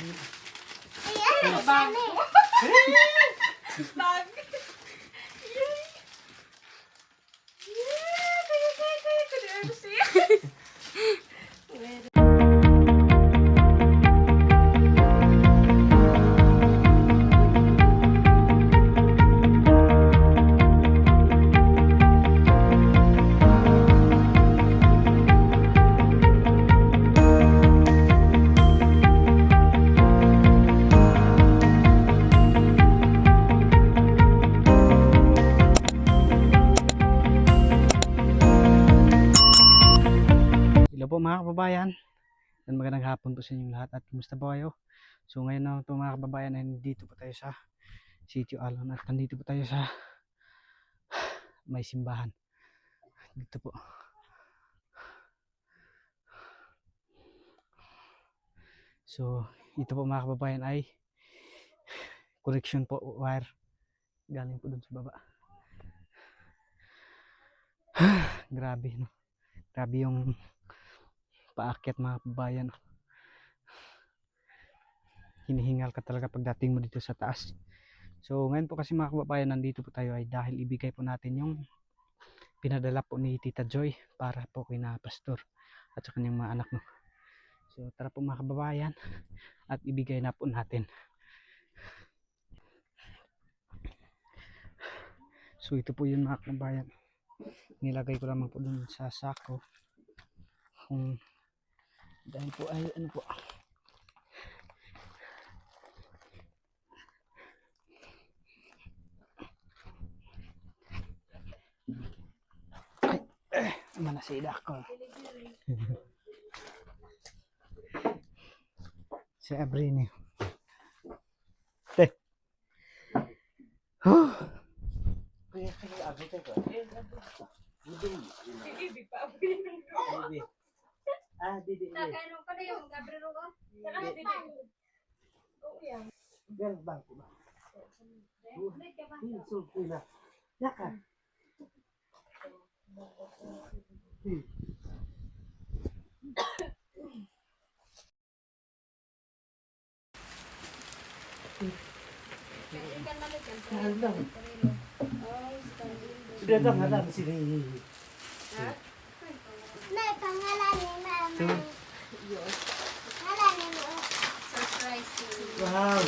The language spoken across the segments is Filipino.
Bag. Bag. Hello po mga kababayan, and magandang hapon po sa inyong lahat at kumusta po kayo? So ngayon na po mga kababayan ay nandito po tayo sa Sitio Alon at nandito po tayo sa may simbahan dito po. So ito po mga kababayan ay connection po wire galing po dun sa baba. Grabe no, grabe yung paakyat mga kababayan. Hinihingal ka talaga pagdating mo dito sa taas. So ngayon po kasi mga kababayan, nandito po tayo ay dahil ibigay po natin yung pinadala po ni Tita Joy para po kina Pastor at sa kanyang mga anak no. So tara po mga kababayan at ibigay na po natin. So ito po yun mga kababayan, nilagay ko lamang po dun sa sako kung dahil po ay ano po. Manasida ako. Si Abrini. Teh. Sudah dah ngalah di sini. Nay, pangalan ni Mama. Pangalan ni Mama. Surprise. Wow.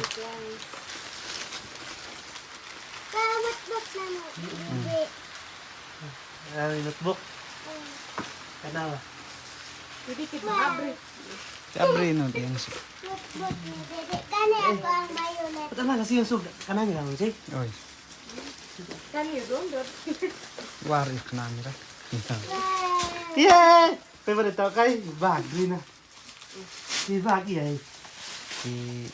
Notebook na mo. Notebook. Kenapa? Wow. Si Abrino din. Notebook ni Dede. Kani ako ang mayonnaise. Patama kasi yung sug kanang lang si. Oy, Kami doon. wari ka namin ra. Wow. Yeah! Favorite tao kay bagli na. Si bagi ay. Si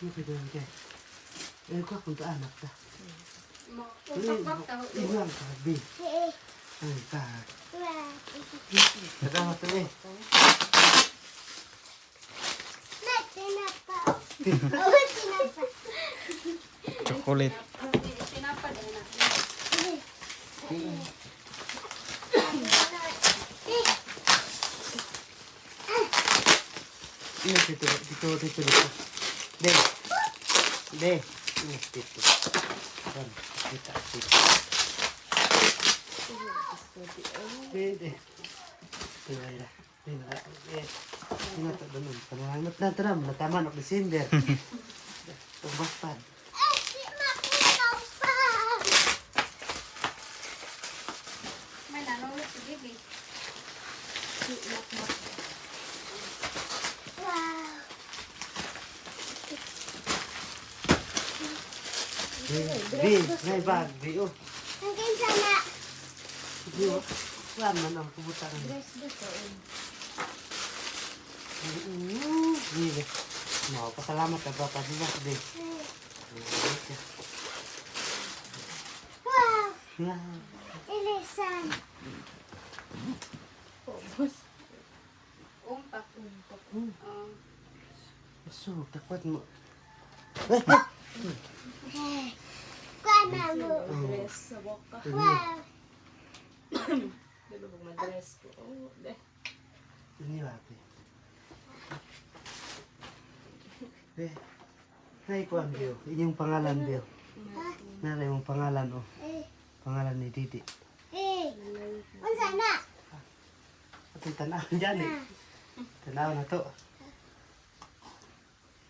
Ano ka doon kay? Eh ko kung anak ta. Upak-pak taho. Ilang ka bi. Ay ka. Wow. Kadama to eh. Nay, tinapa. Oh, tinapa. chocolate. Tinapad na. Iya dito. De. De. Ini dito. Kan kita dito. De. Tingala. Tingala. Tingala ta doon. Panalangot na tram, nataman og December. Tumbastad. Ay, si Makunaw pa. May nanulog si Bibi. Wow. Bi, may bag, bi oh. Hanggang sana. Bi oh. Wala man ang kubutan. Bi. Mau pasalamat ka ba pag bi. Wow. Ya. Ilisan. Umpak. So, takwat mo. kuan na mo. Dress sa boka. Wow. Di ba mag-dress ko? Oh, de. Ini ate. Eh, naikuan Bill. Inyong pangalan Bill. Nalay mong pangalan oh. Pangalan ni Titi. Unsa na? Atong tanaw dyan eh. Tanaw na to.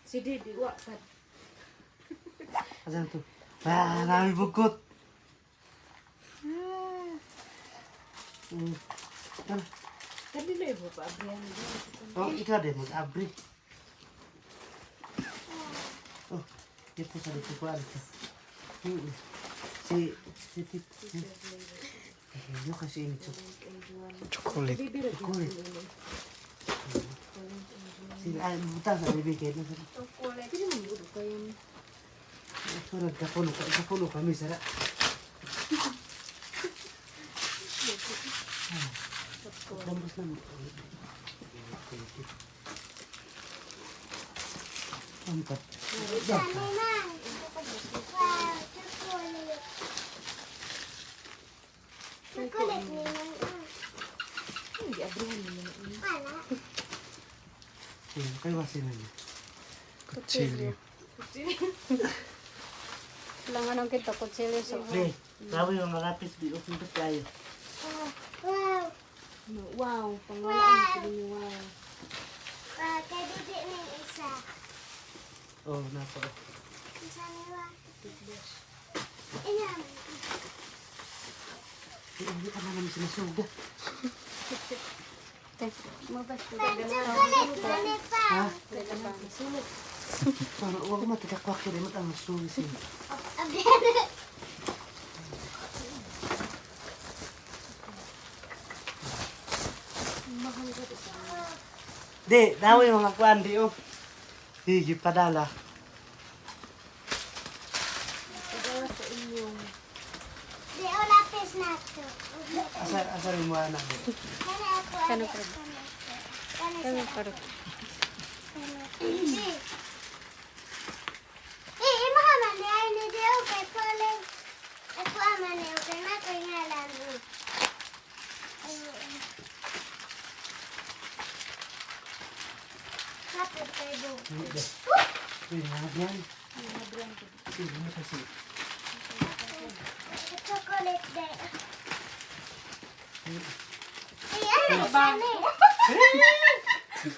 Si Didi, wa pa. Asan to? Nami bukot. Ano? Kanila ibo pa, Abrihan. Oh, ikaw din mag-abri. Oh, ito sa dito ko alito. Si Titi. Yung kasi ini Chocolate. chocolate. Sila ay buta sa bibigay na sa. Chocolate. Hindi mo gusto kayo. Ito nagkapuno kami sara. Dambos na mo. Mantap. Unsa man? Wow, chocolate. Chocolate ni man. Hindi, Abrihan naman. Ana. Kayo wasin na. Kutsilyo. Langan ang kita, kutsilyo sa Pre, sabi yung malapis di open to tayo. Wow. Wow, pangalaan ko din yung wow. Kay Didi ni isa. Oh, napa. Unsa ni wa? Ina. Hindi ka naman sinasuga. Mabas ko Chocolate na ni pa. Ha? Sulit. Parang huwag mo matikakwak yun. Mat ang sulisin. Abrihan. Di, daw yung mga kuan di oh. Higit padala. Pagkawa sa inyong Di o lapis na to. Asar yung mga anak di. Kana ako. Kano pa? Kana paro. Imo ha man di ay ni di o kay pole. Ako aman ni o kay na ko ngalan mo. Kapit kay do. Uy, mga yan. Sige mo kasi. Chocolate day. Ano ba ni?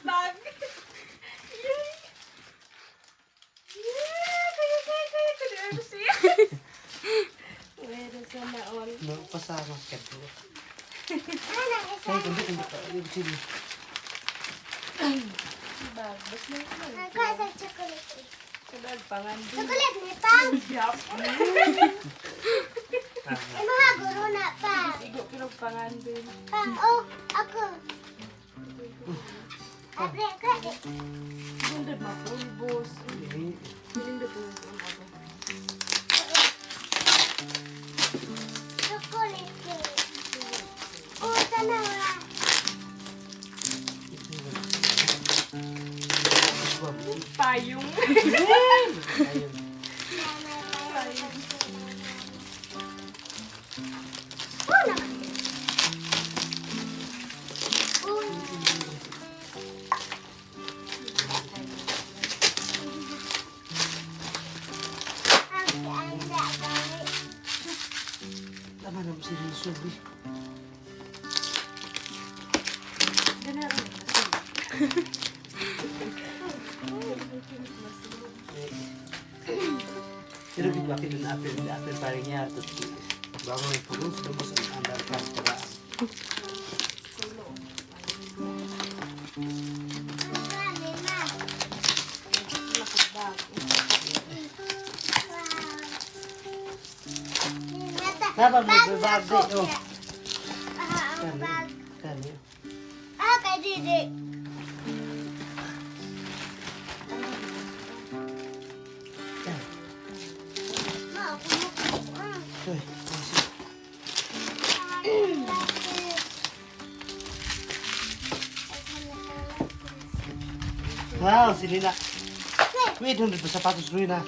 Bag! Meron sa naon. No, pasama ka do. Ano isa? Ay, kundi pa. Yung sili. Bag. Bas na ito. Ako sa chocolate. Sabag pangandi. Chocolate ni Pam. Yup. Imo ha guro na pa. Sigo kilog pangandi. Pam, oh, ako. Abre ka. Gundad mapulbos. Eh, Piling na tulog ang ako. Chocolate cake. Oh, tanawa. Payong. ayun. Oh, naman. Oh. Anda, bye. Tama na mo si Rinsobi. Pero bigwakin ng apel paring niya. Bago may pulong, sudah mo sa andar pas para. Dapat magbabagdi, oh. Ang bag. Kani. Kay Didi. Kani. Ma, kumukuha. Uy, masih. Wow, si Lina. Wait, doon dito sapatos Lina.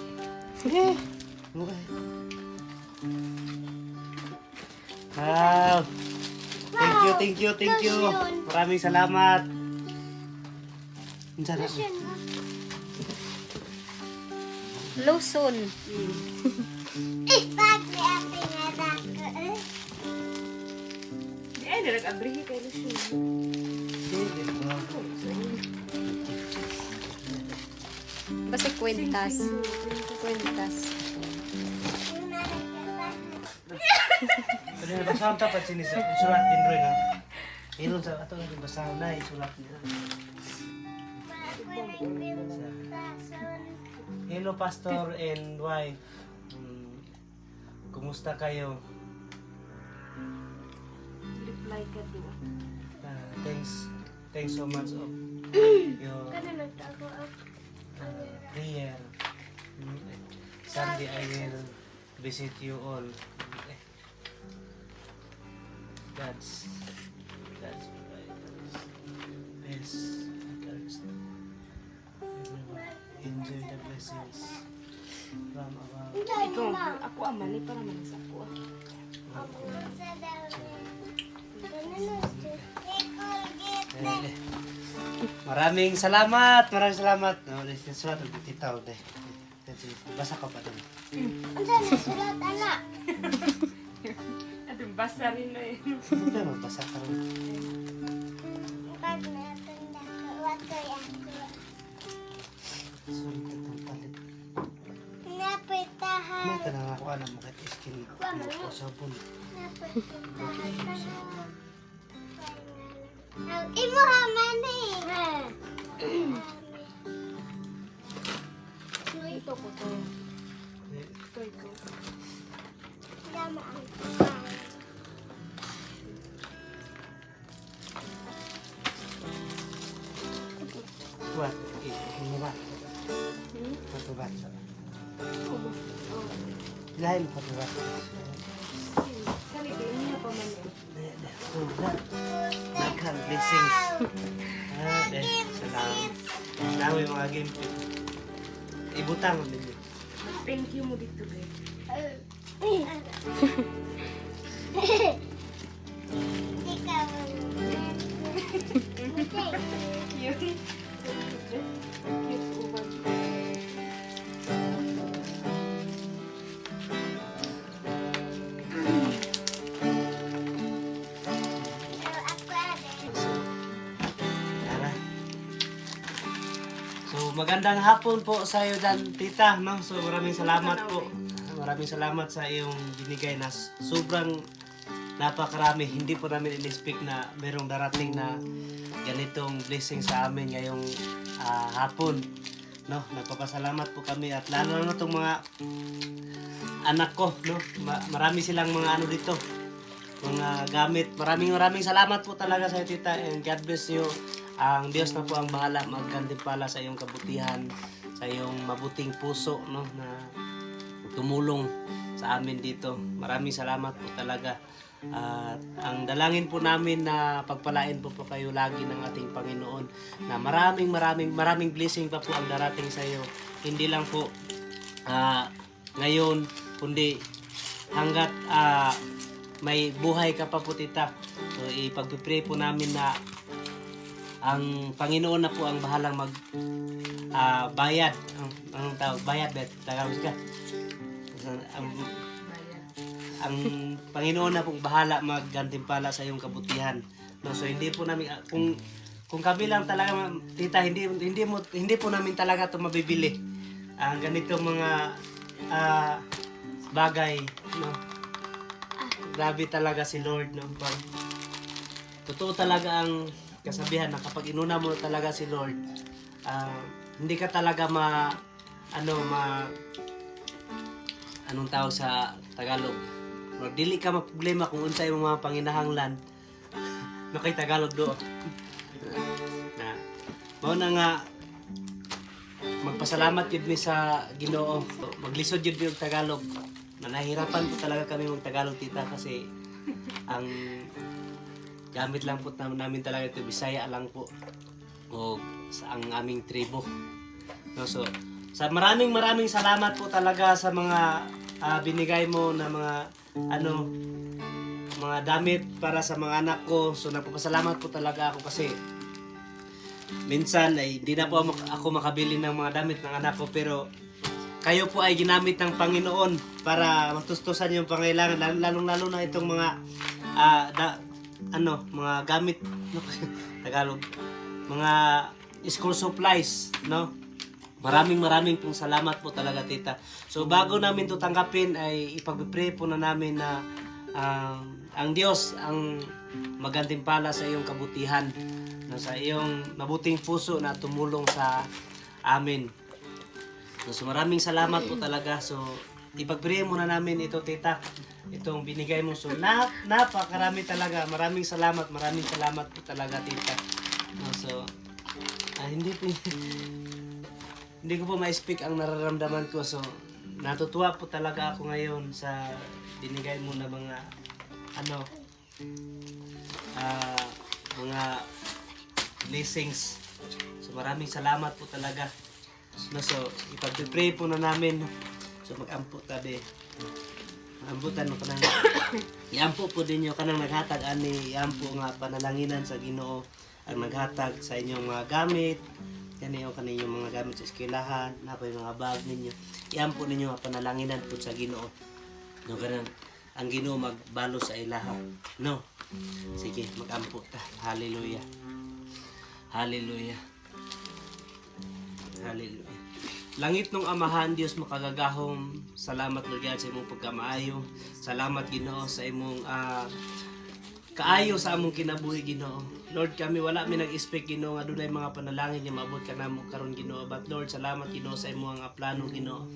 Eh, okay. Wow. Thank you. Maraming salamat. Ang sarap. Lotion. Pag may ating anak ko. Di ay, nag-abrihi kayo siya. Basta kwentas. Kwentas. Pwede na basahan tapat sinisa. Sulat din rin ha. Ilon sa ato na basahan na isulat nila. Hello pastor and wife. Kumusta kayo? Reply ka doon. Thanks so much of your prayer. Sunday I will visit you all. God's best. Enjoy the blessings from above. Ikaw, ako aman eh, para manas ako ah. Maraming salamat. No, this is what ang titaw de. Basa ka pa doon. Ang sana sulat, anak. At yung basa rin na eh. Hindi ka magbasa ka rin. Pag natanda ko, wakoy ako. Sorry ka itong palit. Napitahan. May tanang ako alam mo kahit skin ko sabon. Napitahan ka na. Ang imo haman eh. Ito ko to. Ito. Lama ang kumain. What? Ini ba? Patubat. Lain patubat. Kali din niya pa man eh. Nagkan blessings. Salamat. Salamat mga game. Ibutang mo din. Thank you mo dito guys. Ikaw. Cute. Cute ko ba? Tara. So magandang hapon po sa iyo dan tita, no? So maraming salamat po. Maraming salamat sa iyong binigay na sobrang napakarami. Hindi po namin in-expect na merong darating na ganitong blessing sa amin ngayong hapon. No, nagpapasalamat po kami at lalo na itong mga anak ko, no? Marami silang mga ano dito, mga gamit. Maraming salamat po talaga sa iyo, tita, and God bless you. Ang Diyos na po ang bahala maggantimpala sa iyong kabutihan, sa iyong mabuting puso, no, na tumulong sa amin dito. Maraming salamat po talaga. At ang dalangin po namin na pagpalain po kayo lagi ng ating Panginoon, na maraming blessing pa po ang darating sa iyo. Hindi lang po ngayon, kundi hanggat may buhay ka pa po, tita. So ipagpipray po namin na ang Panginoon na po ang bahalang mag bayad. Anong tawag? Bayad, bet. Tagalog ka. Ang Panginoon na pong bahala maggantimpala sa iyong kabutihan. No, so hindi po namin kung kami lang talaga, tita, hindi po namin talaga 'to mabibili. Ang ganitong mga bagay, no. Grabe talaga si Lord, no. Totoo talaga ang kasabihan na kapag inuna mo talaga si Lord, hindi ka talaga anong tawag sa Tagalog, dili ka maproblema kung unsay mo mga panginahanglan. No, kay Tagalog do. Na mao na nga magpasalamat yun mi sa Ginoo. Maglisod yun yung Tagalog. Nahihirapan po talaga kami mag Tagalog, tita, kasi ang gamit lang po namin talaga ito, Bisaya lang po, o sa ang aming tribo. No, so maraming salamat po talaga sa mga binigay mo na mga mga damit para sa mga anak ko. So nagpapasalamat po talaga ako kasi minsan ay di na po ako makabili ng mga damit ng anak ko, pero kayo po ay ginamit ng Panginoon para matustusan yung pangailangan, lalong-lalo na itong mga mga gamit Tagalog, mga school supplies, no? Maraming pong salamat po talaga, tita. So bago namin to tanggapin ay ipag-pray po na namin na ang Diyos ang magantimpala sa iyong kabutihan, sa iyong mabuting puso na tumulong sa amin. So maraming salamat po talaga. So ipag-pray muna namin ito, tita. Itong binigay mo. So napakarami talaga. Maraming salamat po talaga, tita. So hindi ko po ma-speak ang nararamdaman ko. So natutuwa po talaga ako ngayon sa binigay mo na mga mga blessings. So maraming salamat po talaga. So ipag-pray po na namin. So mag-ampo tabi. Ambutan mo kanang iampo po din nyo kanang naghatag ani iampo nga panalanginan sa Ginoo ang naghatag sa inyong mga gamit. Kaniyo kaninyong mga gamit sa eskwelahan, napoy mga bag ninyo. Iampo ninyo nga panalanginan po sa Ginoo. No kanang ang Ginoo magbalo sa ilaha. No. Sige, mag-ampo ta. Hallelujah. Hallelujah. Hallelujah. Langit nung Amahan, Diyos makagagahom. Salamat, Lord God, sa imong pagkamaayo. Salamat, Ginoo, sa imong kaayo sa among kinabuhi, Ginoo. Lord, kami wala mi nag-expect, Ginoo, nga dunay mga panalangin nga maabot ka namo karon, Ginoo. But Lord, salamat, Ginoo, sa imong plano, Ginoo.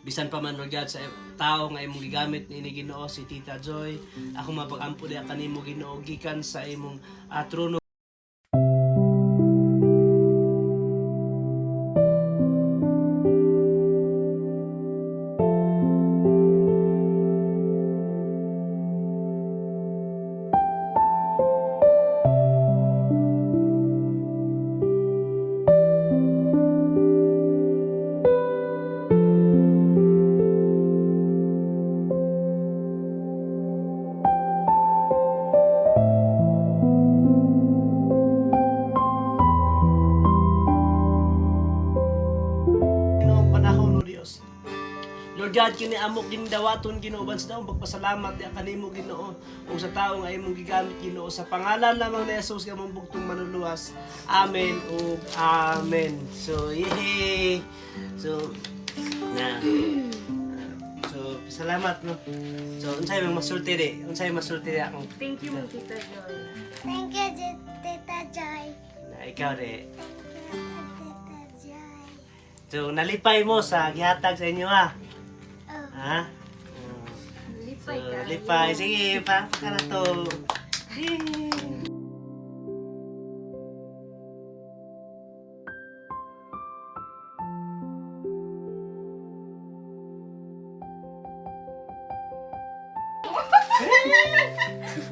Bisan pa man, Lord God, sa tao nga imong gigamit ni Ginoo, si Tita Joy, ako mapag-ampo diha kanimo, Ginoo, gikan sa imong trono. Lord God, kini amok gindawaton, Ginoo, bansa daw magpasalamat ya kanimo, Ginoo, ug sa tawo nga imong gigamit, Ginoo, sa pangalan lamang ni Jesus nga mong bugtong manuluwas. Amen ug amen. So yehey. So salamat, no. So unsay mang masulti di? Unsay masulti akong Thank you, Tita Joy. Thank you, Tita Joy. na ikaw di. Thank you, Tita Joy. So nalipay mo sa gihatag sa inyo, ha? Oh. Ha? Lipay So, ka. lipay. Sige, pa na to.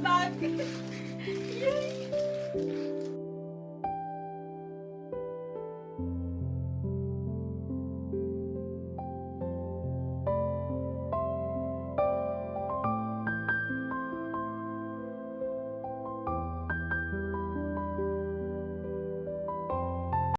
Bakit?